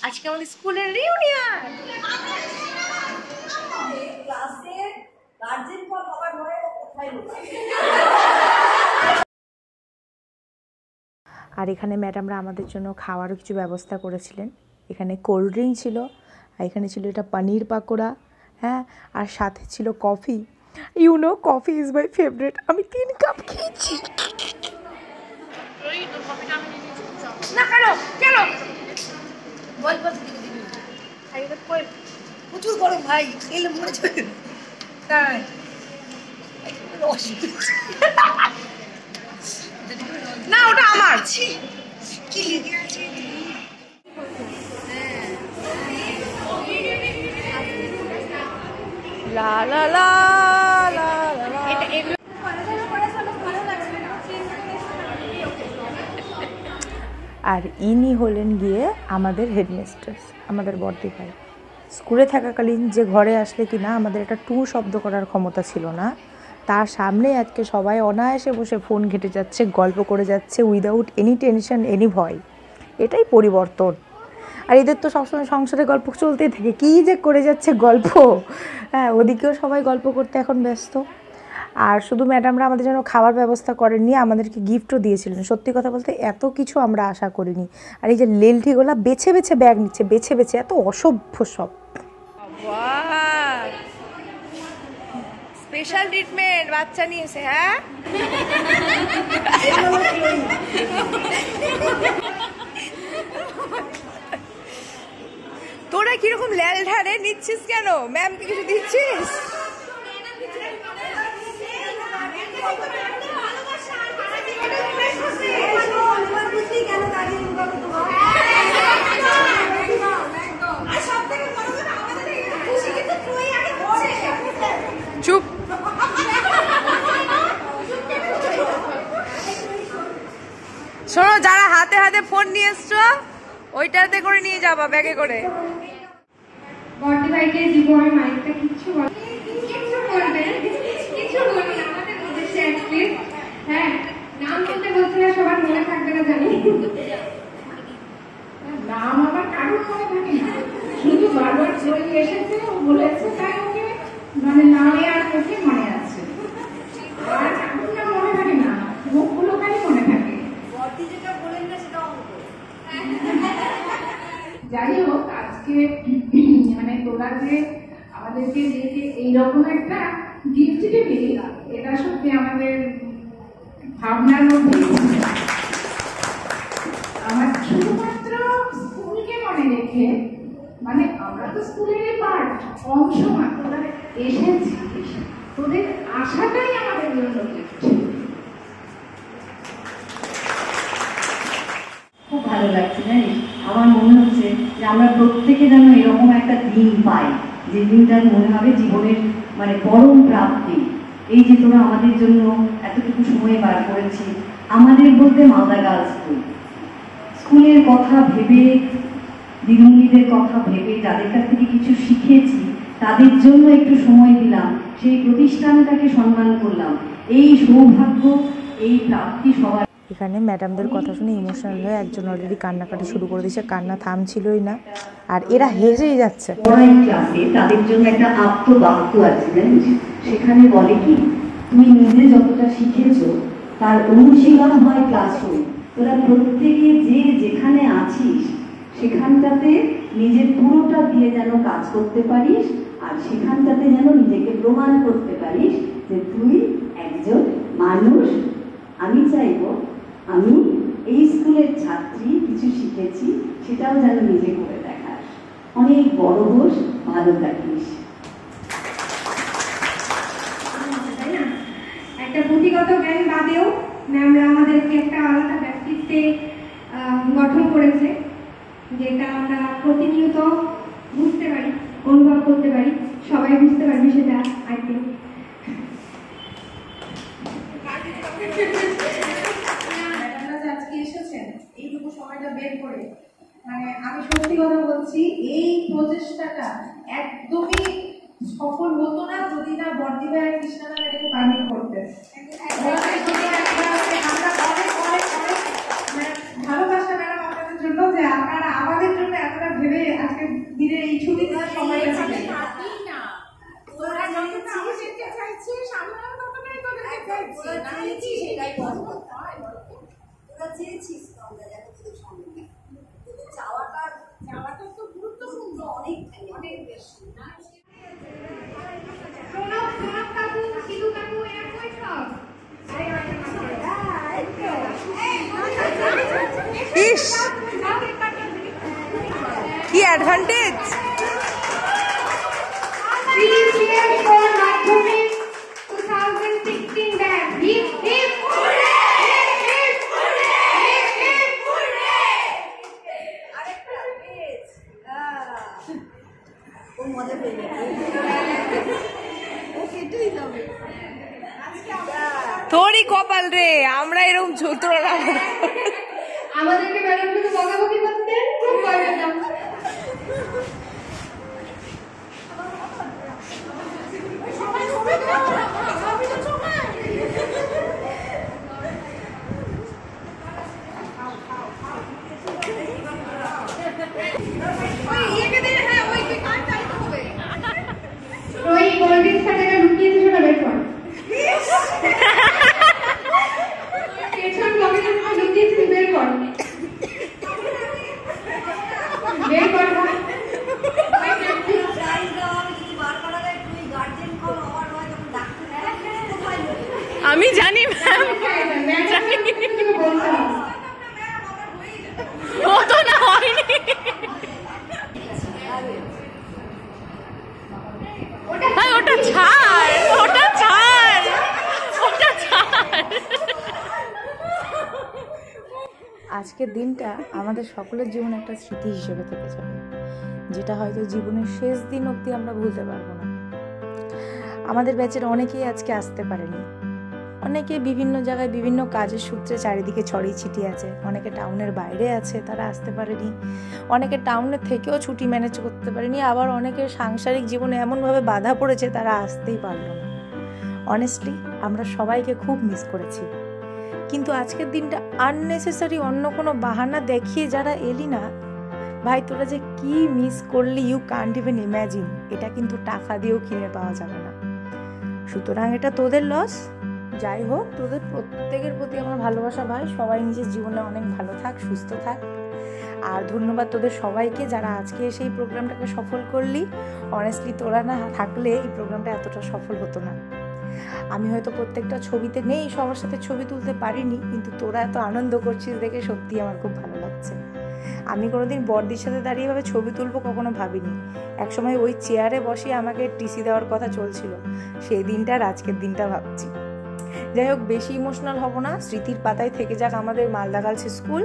আজকে আমাদের স্কুলের রিউনিয়ন। আর এখানে ম্যাডামরা আমাদের জন্য খাওয়ারও কিছু ব্যবস্থা করেছিলেন। এখানে কোল্ড ড্রিঙ্ক ছিল, আর এখানে ছিল এটা পনির পাকোড়া, হ্যাঁ, আর সাথে ছিল coffee. You know coffee is my favourite. আমি 3 কাপ খেয়েছি। না কেন কেন বল বল প্রচুর গরম ভাই, এলে মরে যাবে। তাই না, ওটা আমার। কি লেগে আছে? লা লা লা লা লা। আর ইনি হলেন গিয়ে আমাদের হেডমিস্ট্রেস, আমাদের বর্দি ভাই। স্কুলে থাকাকালীন যে ঘরে আসলে কি না আমাদের একটা টু শব্দ করার ক্ষমতা ছিল না, তার সামনে আজকে সবাই অনায়াসে বসে ফোন ঘেঁটে যাচ্ছে, গল্প করে যাচ্ছে, উইদাউট এনি টেনশন, এনি ভয়। এটাই পরিবর্তন। আর এদের তো সবসময় সংসারে গল্প চলতেই থাকে, কী যে করে যাচ্ছে গল্প। হ্যাঁ, ওদিকেও সবাই গল্প করতে এখন ব্যস্ত। আর শুধু ম্যাডামরা আমাদের জন্য খাবার ব্যবস্থা করেননি, আমাদেরকে গিফটও দিয়েছিলেন। সত্যি কথা বলতে এত কিছু আমরা আশা করিনি। আর এই যে লেলঠিগুলা বেছে বেছে ব্যাগ নিচ্ছে, বেছে বেছে, এত অসভ্য সব। স্পেশাল ট্রিটমেন্ট বাচ্চা নিয়েছে। হ্যাঁ, তোরা কিরকম ল্যাল ঢাড়ে নিচ্ছিস কেন? ম্যামকে কিছু দিচ্ছিস? চুপ। শোনো, যারা হাতে হাতে ফোন নিয়ে এসছো ওইটাতে করে নিয়ে যাবা, ব্যাগে করে। বর্দি ভাইকে দিব আমি মাইকটা, কিচ্ছু বলবেন, কিছু বলবেন আমাদের উদ্দেশ্যে প্লিজ। হ্যাঁ, নাম বলতে বলছি না, সবার মনে থাকবে না জানি। নাম আমার কারোর মনে থাকে না, শুধু বারবার চলে এসেছে ও বলেছে তাই ওকে মানে নামে আর মুখে মনে আছে। আর এখন না মনে থাকে না, মুখগুলো খালি মনে থাকে। বর্দি যেটা বলেন না সেটা অঙ্ক। যাই হোক, আজকে মানে তোরা যে আমাদেরকে যে এইরকম একটা গিফট দিবি, এটা সত্যি আমাদের ভাবনার মধ্যে। আমার শুধুমাত্র স্কুলকে মনে রেখে, মানে আমরা তো স্কুলেরই পার্ট, অংশ মাত্র, তোরা এসেছিস, তোদের আশাটাই আমাদের জন্য গিফট। খুব ভালো লাগছে জানিস, আমার মনে হচ্ছে যে আমরা প্রত্যেকে যেন এরকম একটা দিন পাই, যে দিনটার মনে হবে জীবনের মানে পরম প্রাপ্তি। এই যে তোরা আমাদের জন্য এতটুকু সময় বার করেছি, আমাদের বলতে মালদা গার্লস স্কুলের কথা ভেবে, দিদিমণিদের কথা ভেবে, যাদের কাছ থেকে কিছু শিখেছি তাদের জন্য একটু সময় দিলাম, সেই প্রতিষ্ঠানটাকে সম্মান করলাম। এই সৌভাগ্য, এই প্রাপ্তি সবার। এখানে ম্যাডামদের কথা শুনে ইমোশনাল হয়ে একজন অলরেডি কান্নাকাটি শুরু করে দিয়েছে, কান্না থামছিলই না, আর এরা হেসেই যাচ্ছে। পড়াই ক্লাসে তাদের জন্য একটা আত্মবাক্য আছে জানিস, সেখানে বলে কি, তুমি নিজে যতটা শিখেছো তার অনুশীলন হয় ক্লাসরুম। তোরা প্রত্যেকে যে যেখানে আছিস সেখানটাতে নিজের পুরোটা দিয়ে যেন কাজ করতে পারিস, আর সেখানটাতে যেন নিজেকে প্রমাণ করতে পারিস যে তুই একজন মানুষ। আমি চাইবো আমি এই স্কুলের ছাত্রী, কিছু শিখেছি সেটাও যেন নিজে করে দেখাস। অনেক বড় হোস, ভালো থাকিস। একটা পুঁথিগত জ্ঞান বাদেও ম্যামরা আমাদেরকে একটা আলাদা ব্যক্তিত্বে গঠন করেছে, যেটা আমরা প্রতিনিয়ত বুঝতে পারি, অনুভব করতে পারি। সবাই বুঝতে পারবে সেটা, আই থিঙ্ক। আজকে এসেছেন এইটুকু সময়টা বের করে, মানে আমি সত্যি কথা বলছি, এই প্রচেষ্টাটা একদমই সফল হতো না যদি না বর্দি ভাই আর কৃষ্ণা ম্যাম এটাকে পারমিট করতেন। আমরা অনেক অনেক অনেক ভালোবাসা ম্যাডাম আপনাদের জন্য, যে আপনারা আমাদের জন্য এতটা ভেবে দিদিদের এই ছুটির সময়টা ছিল না। তোরা যতটা আমাদেরকে চাইছিস, আমরাও ততটাই তোদেরকে চাইছি। চাইছি সেটাই বলবো। তোরা চেয়েছিস তো আমরা দেখো তোদের সঙ্গে। তোদের চাওয়াটা তো গুরুত্বপূর্ণ, অনেক বেশি। প্রণব কাকু, সিধু কাকু, এরা কই সব? ইস কি অ্যাডভান্টেজ! তোরই কপাল রে, আমরা এরকম তুলনা আমাদেরকে ম্যাডাম কিন্তু বকাবকি করতেন, খুব ভয় পেতাম। ওই কোল্ড ড্রিঙ্কস টাকা লুকিয়েছে, সেটা বের কর। পেছন পকেটের মধ্যে লুকিয়েছিস, বের কর। বের কর। আমি জানি ম্যাম, ও তো না হয়নি। ওটা ছাড়, ওটা ছাড়, ওটা ছাড়। আজকের দিনটা আমাদের সকলের জীবনে একটা স্মৃতি হিসেবে থেকে যাবে, যেটা হয়তো জীবনের শেষ দিন অবধি আমরা ভুলতে পারবো না। আমাদের ব্যাচের অনেকেই আজকে আসতে পারেনি, অনেকে বিভিন্ন জায়গায় বিভিন্ন কাজের সূত্রে চারিদিকে ছড়িয়ে ছিটিয়ে আছে, অনেকে টাউনের বাইরে আছে, তারা আসতে পারেনি, অনেকে টাউনের থেকেও ছুটি ম্যানেজ করতে পারেনি, আবার অনেকের সাংসারিক জীবনে এমনভাবে বাধা পড়েছে তারা আসতেই পারলো না। অনেস্টলি আমরা সবাইকে খুব মিস করেছি, কিন্তু আজকের দিনটা আননেসেসারি অন্য কোনো বাহানা দেখিয়ে যারা এলি না, ভাই তোরা যে কি মিস করলি ইউ কান্ট ইভেন ইম্যাজিন। এটা কিন্তু টাকা দিয়েও কিনে পাওয়া যাবে না, সুতরাং এটা তোদের লস। যাই হোক, তোদের প্রত্যেকের প্রতি আমার ভালোবাসা ভাই, সবাই নিজের জীবনে অনেক ভালো থাক, সুস্থ থাক। আর ধন্যবাদ তোদের সবাইকে যারা আজকে এসে এই প্রোগ্রামটাকে সফল করলি। অনেস্টলি তোরা না থাকলে এই প্রোগ্রামটা এতটা সফল হতো না। আমি হয়তো প্রত্যেকটা ছবিতে নেই, সবার সাথে ছবি তুলতে পারিনি, কিন্তু তোরা এত আনন্দ করছিস দেখে সত্যি আমার খুব ভালো লাগছে। আমি কোনোদিন বড়দির সাথে দাঁড়িয়ে ভাবে ছবি তুলবো কখনো ভাবিনি। একসময় ওই চেয়ারে বসে আমাকে টিসি দেওয়ার কথা চলছিল, সেই দিনটা আর আজকের দিনটা ভাবছি। যাই হোক, বেশি ইমোশনাল হব না, স্মৃতির পাতায় থেকে যাক আমাদের মালদা গার্লস স্কুল।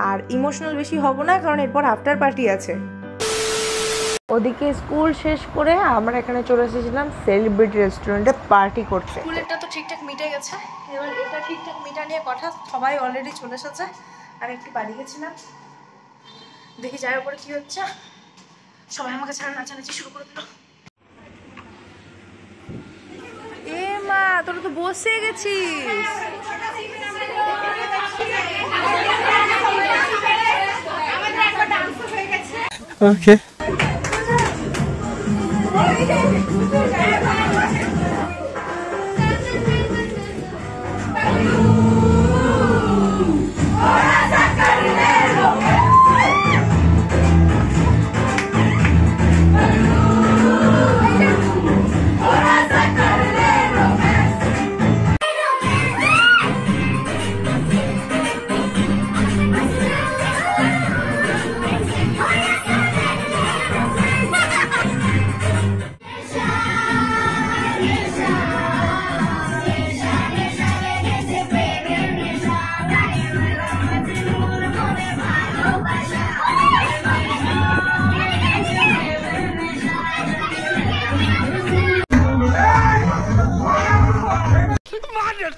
আর ইমোশনাল বেশি হব না, কারণ এরপর আফটার পার্টি আছে। ওদিকে স্কুল শেষ করে আমরা এখানে চলে এসেছিলাম সেলিব্রিটি রেস্টুরেন্টে পার্টি করতে। স্কুলেরটা তো ঠিকঠাক মিটে গেছে, এবার এটা ঠিকঠাক মিটা নিয়ে কথা। সবাই অলরেডি চলে এসেছে, আমি একটু বাড়ি গেছিলাম, দেখি যাওয়ার পরে কি হচ্ছে। সবাই আমাকে ছাড়া নাচানাচি শুরু করে দিল। এ মা, তোরা তো বসে গেছিস। ওকে,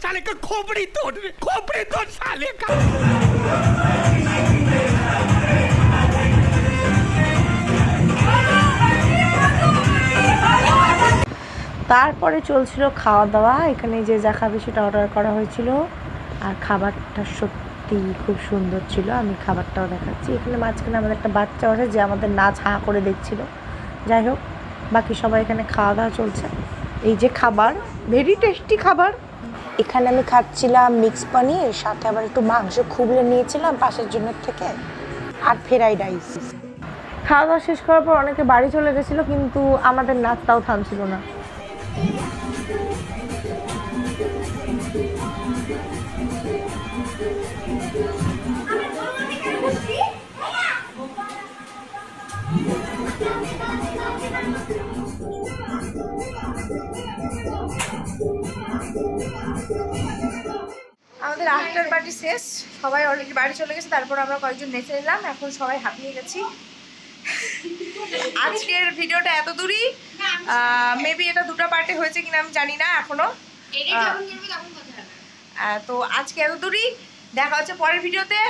साले का खोपड़ी तोड़ साले का। তারপরে চলছিল খাওয়া দাওয়া। এখানে যে যা খাবে সেটা অর্ডার করা হয়েছিল, আর খাবারটা সত্যি খুব সুন্দর ছিল। আমি খাবারটাও দেখাচ্ছি। এখানে মাঝখানে আমাদের একটা বাচ্চা আছে যে আমাদের নাচ হাঁ করে দেখছিল। যাই হোক, বাকি সবাই এখানে খাওয়া দাওয়া চলছে। এই যে খাবার, ভেরি টেস্টি খাবার। এখানে আমি খাচ্ছিলাম মিক্স পনির, সাথে আবার একটু মাংস খুবলে নিয়েছিলাম পাশের জনের থেকে, আর ফ্রাইড রাইস। খাওয়া দাওয়া শেষ করার পর অনেকে বাড়ি চলে গেছিলো, কিন্তু আমাদের নাচটাও থামছিল না। আমাদের আফটার পার্টি শেষ, সবাই অলরেডি বাড়ি চলে গেছে। তারপর আমরা কয়েকজন নেচে নিলাম, এখন সবাই হাঁপিয়ে গেছি। আজকের ভিডিওটা এত দূরই, মেবি এটা দুটো পার্টে হয়েছে কিনা আমি জানি না এখনো। তো আজকে এত দূরই, দেখা হচ্ছে পরের ভিডিওতে।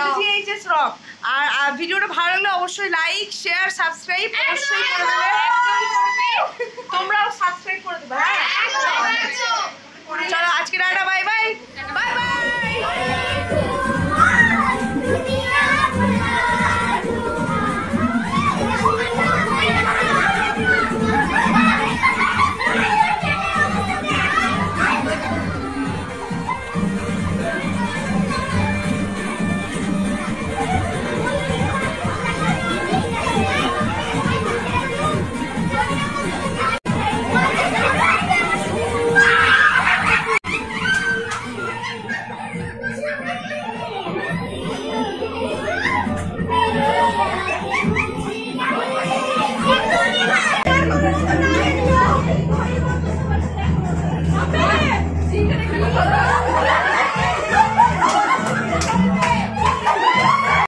MGHS rock. আর ভিডিওটা ভালো লাগলে অবশ্যই লাইক, শেয়ার, সাবস্ক্রাইব অবশ্যই করে দেবে। তোমরাও সাবস্ক্রাইব করে দেবে। চলো আজকে tata, bye bye. Bye bye.